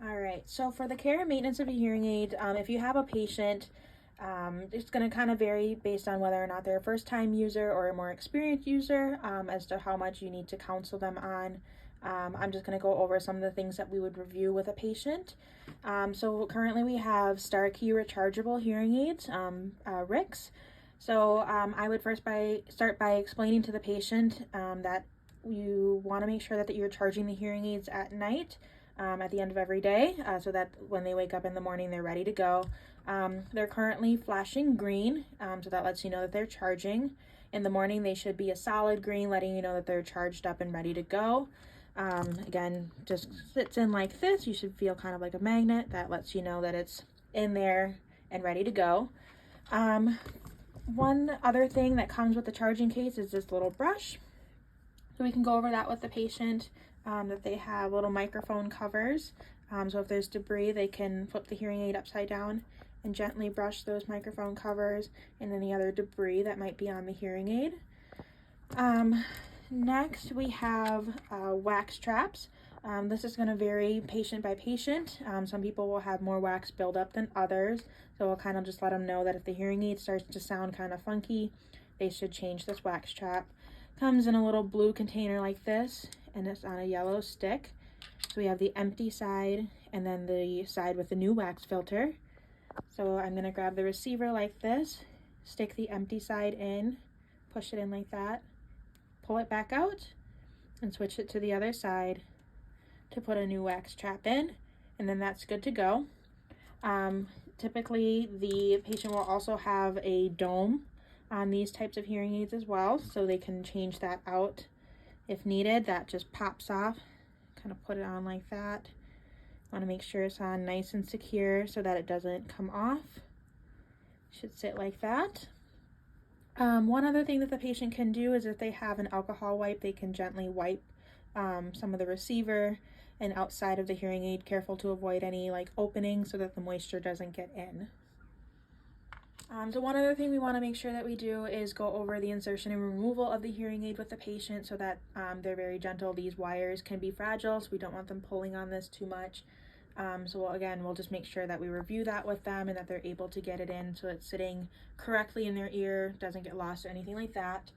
All right, so for the care and maintenance of a hearing aid, if you have a patient, it's going to kind of vary based on whether or not they're a first time user or a more experienced user, as to how much you need to counsel them on. I'm just going to go over some of the things that we would review with a patient. So currently we have Starkey rechargeable hearing aids, RICs. So I would start by explaining to the patient that you want to make sure that you're charging the hearing aids at night, at the end of every day, so that when they wake up in the morning, they're ready to go. They're currently flashing green, so that lets you know that they're charging. In the morning, they should be a solid green, letting you know that they're charged up and ready to go. Again, just sits in like this. You should feel kind of like a magnet. That lets you know that it's in there and ready to go. One other thing that comes with the charging case is this little brush. So we can go over that with the patient, that they have little microphone covers. So if there's debris, they can flip the hearing aid upside down and gently brush those microphone covers and any other debris that might be on the hearing aid. Next, we have wax traps. This is going to vary patient by patient. Some people will have more wax buildup than others, so we'll kind of just let them know that if the hearing aid starts to sound kind of funky, they should change this wax trap. Comes in a little blue container like this, and it's on a yellow stick. So we have the empty side and then the side with the new wax filter. So I'm going to grab the receiver like this, stick the empty side in, push it in like that, pull it back out, and switch it to the other side to put a new wax trap in, and then that's good to go. Typically, the patient will also have a dome on these types of hearing aids as well, so they can change that out if needed. That just pops off. Kind of put it on like that. Want to make sure it's on nice and secure so that it doesn't come off. Should sit like that. One other thing that the patient can do is if they have an alcohol wipe, they can gently wipe some of the receiver and outside of the hearing aid, careful to avoid any like openings so that the moisture doesn't get in. So one other thing we want to make sure that we do is go over the insertion and removal of the hearing aid with the patient so that they're very gentle. These wires can be fragile, so we don't want them pulling on this too much. We'll just make sure that we review that with them and that they're able to get it in so it's sitting correctly in their ear, doesn't get lost or anything like that.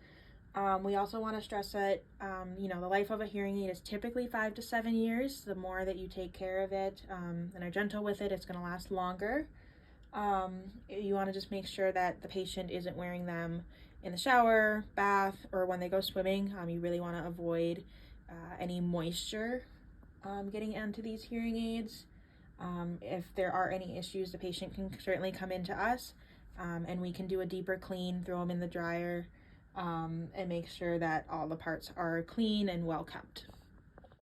We also want to stress that, the life of a hearing aid is typically 5 to 7 years. The more that you take care of it and are gentle with it, it's going to last longer. You want to just make sure that the patient isn't wearing them in the shower, bath, or when they go swimming. You really want to avoid any moisture getting into these hearing aids. If there are any issues, the patient can certainly come into us and we can do a deeper clean, throw them in the dryer, and make sure that all the parts are clean and well kept.